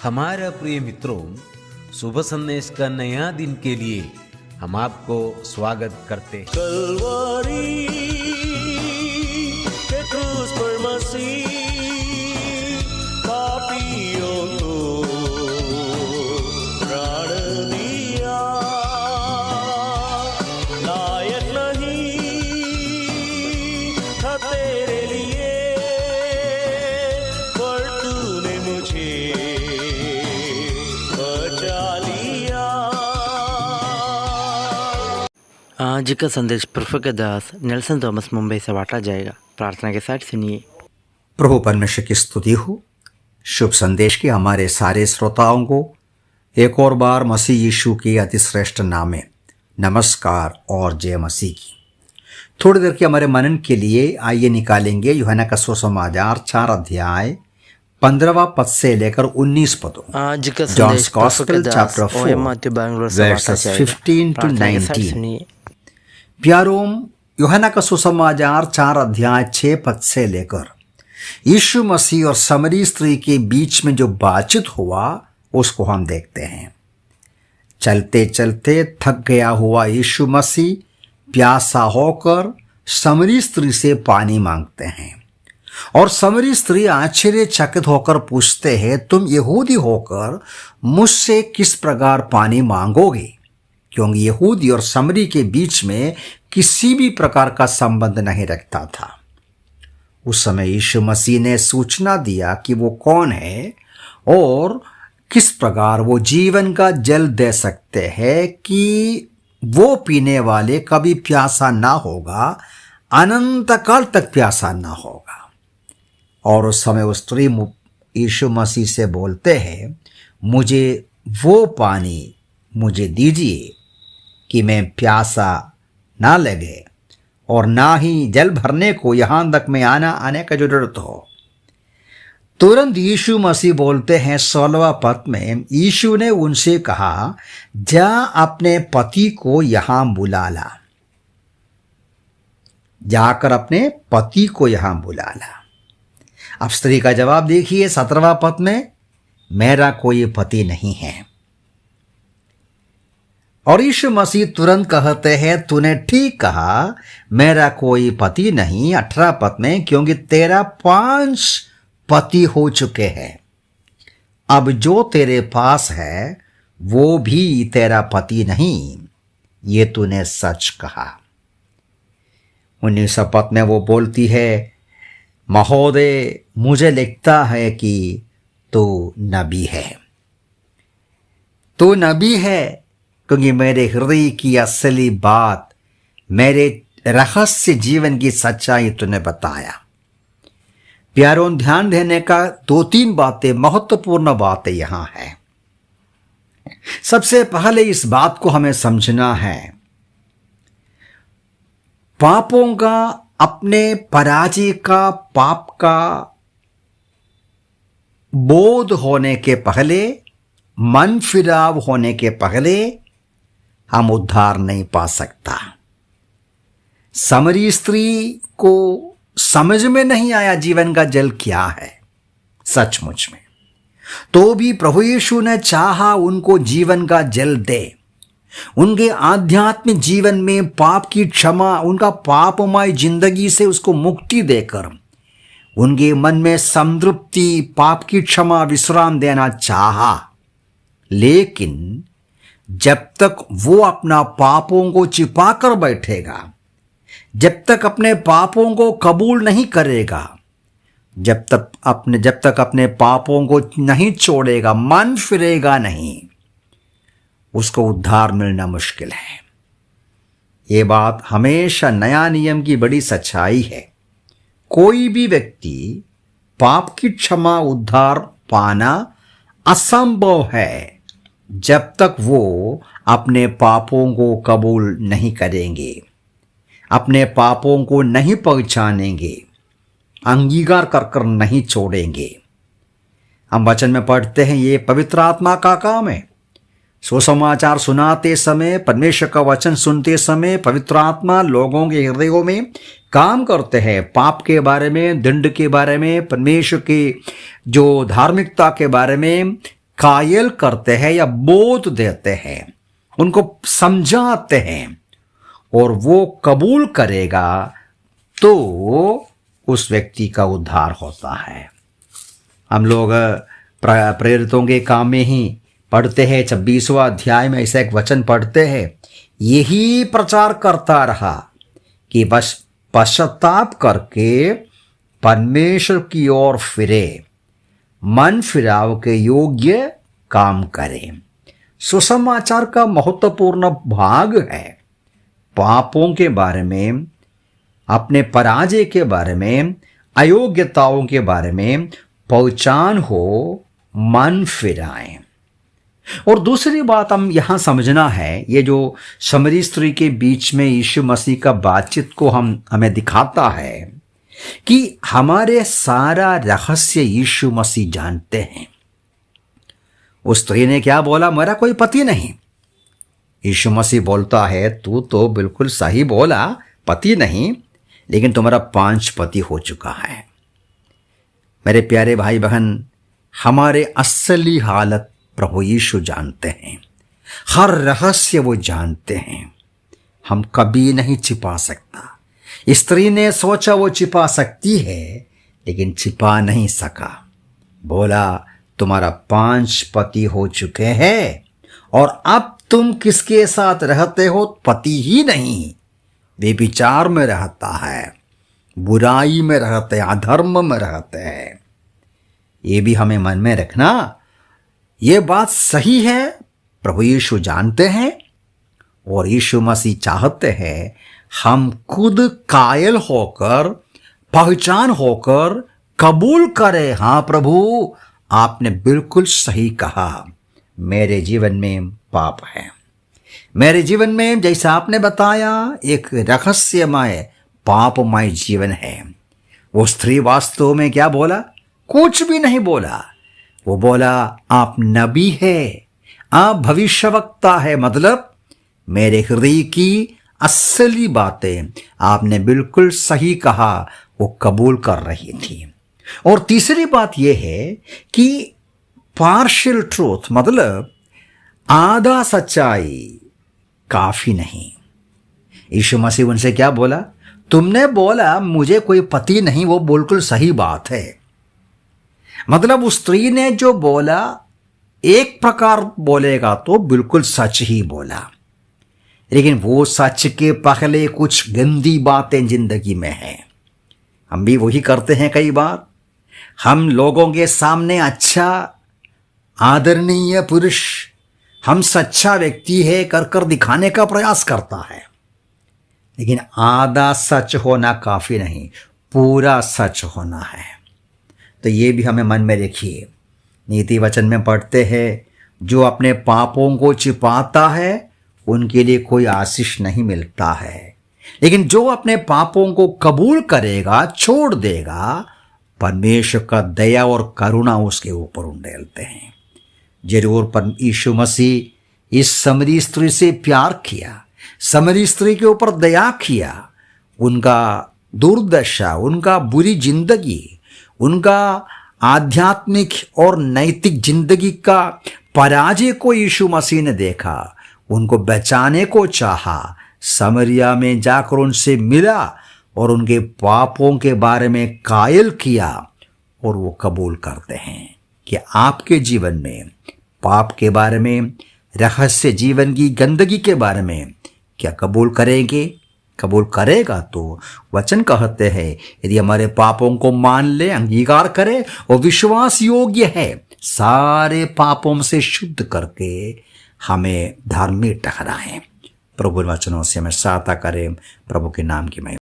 हमारा प्रिय मित्रों, शुभ संदेश का नया दिन के लिए हम आपको स्वागत करते हैं। कलवरी के क्रूस पर मसीह पापियों को प्राण दिया, लायक नहीं था तेरे लिए, पर तूने मुझे बचा लिया। आज का संदेश प्रभु के दास नेल्सन थॉमस मुंबई से बांटा जाएगा। प्रार्थना के साथ सुनिए। प्रभु परमेश्वर की स्तुति हो। शुभ संदेश के हमारे सारे श्रोताओं को एक और बार मसीह यीशु के अति श्रेष्ठ नाम में नमस्कार और जय मसीह की। थोड़ी देर के हमारे मनन के लिए आइए निकालेंगे यूहन्ना का सुसमाचार 4 अध्याय 15वां पद से लेकर 19 पदों। आज का जॉन्स संदेश प्रभु के गॉस्पेल दास चैप्टर 4 मैथ्यू बैंगलोर से बांटा verses जाएगा। 15 to प्रार्थना के साथ 19। सुनिए। प्यारों, यूहन्ना का सुसमाचार 4 अध्याय 6 पद से लेकर यीशु मसीह और समरी स्त्री के बीच में जो बातचीत हुआ उसको हम देखते हैं। चलते चलते थक गया हुआ यीशु मसीह प्यासा होकर समरी स्त्री से पानी मांगते हैं और समरी स्त्री आश्चर्यचकित होकर पूछते हैं, तुम यहूदी होकर मुझसे किस प्रकार पानी मांगोगे? क्योंकि यहूदी और समरी के बीच में किसी भी प्रकार का संबंध नहीं रखता था। उस समय यीशु मसीह ने सूचना दिया कि वो कौन है और किस प्रकार वो जीवन का जल दे सकते हैं कि वो पीने वाले कभी प्यासा ना होगा, अनंत काल तक प्यासा ना होगा। और उस समय वो स्त्री यीशु मसीह से बोलते हैं, मुझे वो पानी मुझे दीजिए कि मैं प्यासा ना लगे और ना ही जल भरने को यहाँ तक में आने का जरूरत हो। तुरंत यीशु मसीह बोलते हैं 16वां पद में, यीशु ने उनसे कहा, जा अपने पति को यहाँ बुला ला। जाकर अपने पति को यहाँ बुला ला। अब स्त्री का जवाब देखिए 17वां पद में, मेरा कोई पति नहीं है। और यीशु मसीह तुरंत कहते हैं, तूने ठीक कहा, मेरा कोई पति नहीं। 18 पद में, क्योंकि तेरा 5 पति हो चुके हैं, अब जो तेरे पास है वो भी तेरा पति नहीं, ये तूने सच कहा। 19 पद में वो बोलती है, महोदय मुझे लगता है कि तू नबी है। तू नबी है क्योंकि मेरे हृदय की असली बात, मेरे रहस्य जीवन की सच्चाई तूने बताया। प्यारों, ध्यान देने का 2-3 बातें, महत्वपूर्ण बातें यहां है। सबसे पहले इस बात को हमें समझना है, पापों का, अपने पराजय का, पाप का बोध होने के पहले, मन फिराव होने के पहले हम उद्धार नहीं पा सकता। समरी स्त्री को समझ में नहीं आया जीवन का जल क्या है सचमुच में, तो भी प्रभु यीशु ने चाहा उनको जीवन का जल दे, उनके आध्यात्मिक जीवन में पाप की क्षमा, उनका पापमय जिंदगी से उसको मुक्ति देकर उनके मन में संतृप्ति, पाप की क्षमा, विश्राम देना चाहा। लेकिन जब तक वो अपना पापों को छिपा कर बैठेगा, जब तक अपने पापों को कबूल नहीं करेगा, जब तक अपने पापों को नहीं छोड़ेगा, मन फिरेगा नहीं, उसको उद्धार मिलना मुश्किल है। ये बात हमेशा नया नियम की बड़ी सच्चाई है। कोई भी व्यक्ति पाप की क्षमा, उद्धार पाना असंभव है जब तक वो अपने पापों को कबूल नहीं करेंगे, अपने पापों को नहीं पहचानेंगे, अंगीकार कर नहीं छोड़ेंगे। हम वचन में पढ़ते हैं, ये पवित्र आत्मा का काम है। सुसमाचार सुनाते समय, परमेश्वर का वचन सुनते समय पवित्र आत्मा लोगों के हृदयों में काम करते हैं। पाप के बारे में, दंड के बारे में, परमेश्वर की जो धार्मिकता के बारे में कायल करते हैं या बोध देते हैं, उनको समझाते हैं और वो कबूल करेगा तो उस व्यक्ति का उद्धार होता है। हम लोग प्रेरितों के काम में ही पढ़ते हैं, 26वां अध्याय में ऐसा एक वचन पढ़ते हैं, यही प्रचार करता रहा कि बस पश्चाताप करके परमेश्वर की ओर फिरे, मन फिराव के योग्य काम करें। सुसमाचार का महत्वपूर्ण भाग है पापों के बारे में, अपने पराजय के बारे में, अयोग्यताओं के बारे में पहचान हो, मन फिराएं। और दूसरी बात हम यहां समझना है, ये जो समरी स्त्री के बीच में यीशु मसीह का बातचीत को हमें दिखाता है कि हमारे सारा रहस्य यीशु मसीह जानते हैं। उस स्त्री ने क्या बोला? मेरा कोई पति नहीं। यीशु मसीह बोलता है, तू तो बिल्कुल सही बोला, पति नहीं, लेकिन तुम्हारा 5 पति हो चुका है। मेरे प्यारे भाई बहन, हमारे असली हालत प्रभु यीशु जानते हैं, हर रहस्य वो जानते हैं, हम कभी नहीं छिपा सकता। स्त्री ने सोचा वो छिपा सकती है, लेकिन छिपा नहीं सका। बोला, तुम्हारा 5 पति हो चुके हैं और अब तुम किसके साथ रहते हो? पति ही नहीं, व्यभिचार में रहता है, बुराई में रहते हैं, अधर्म में रहते हैं। ये भी हमें मन में रखना, ये बात सही है, प्रभु यीशु जानते हैं और यीशु मसीह चाहते हैं हम खुद कायल होकर, पहचान होकर कबूल करें, हाँ प्रभु आपने बिल्कुल सही कहा, मेरे जीवन में पाप है, मेरे जीवन में जैसा आपने बताया एक रहस्यमय पापमय जीवन है। वो स्त्री वास्तव में क्या बोला? कुछ भी नहीं बोला। वो बोला, आप नबी है, आप भविष्यवक्ता है, मतलब मेरे हृदय की असली बातें आपने बिल्कुल सही कहा, वो कबूल कर रही थी। और तीसरी बात यह है कि पार्शियल ट्रूथ, मतलब आधा सच्चाई काफी नहीं। यीशु मसीह उनसे क्या बोला? तुमने बोला मुझे कोई पति नहीं, वो बिल्कुल सही बात है। मतलब उस स्त्री ने जो बोला, एक प्रकार बोलेगा तो बिल्कुल सच ही बोला, लेकिन वो सच के पहले कुछ गंदी बातें जिंदगी में हैं। हम भी वही करते हैं कई बार। हम लोगों के सामने अच्छा आदरणीय पुरुष, हम सच्चा व्यक्ति है कर कर दिखाने का प्रयास करता है, लेकिन आधा सच होना काफी नहीं, पूरा सच होना है। तो ये भी हमें मन में रखिए। नीति वचन में पढ़ते हैं, जो अपने पापों को छिपाता है उनके लिए कोई आशीष नहीं मिलता है, लेकिन जो अपने पापों को कबूल करेगा, छोड़ देगा, परमेश्वर का दया और करुणा उसके ऊपर उंडेलते हैं। जरूर यीशु मसीह इस समरी स्त्री से प्यार किया, समरी स्त्री के ऊपर दया किया, उनका दुर्दशा, उनका बुरी जिंदगी, उनका आध्यात्मिक और नैतिक जिंदगी का पराजय को यीशु मसीह ने देखा, उनको बचाने को चाहा, समरिया में जाकर उनसे मिला और उनके पापों के बारे में कायल किया। और वो कबूल करते हैं कि आपके जीवन में पाप के बारे में, रहस्य जीवन की गंदगी के बारे में क्या कबूल करेंगे? कबूल करेगा तो वचन कहते हैं, यदि हमारे पापों को मान ले, अंगीकार करे और विश्वास योग्य है, सारे पापों से शुद्ध करके हमें धार्मिक ठहराएं। प्रभु वचनों से हमें सहायता करें। प्रभु के नाम की महिमा।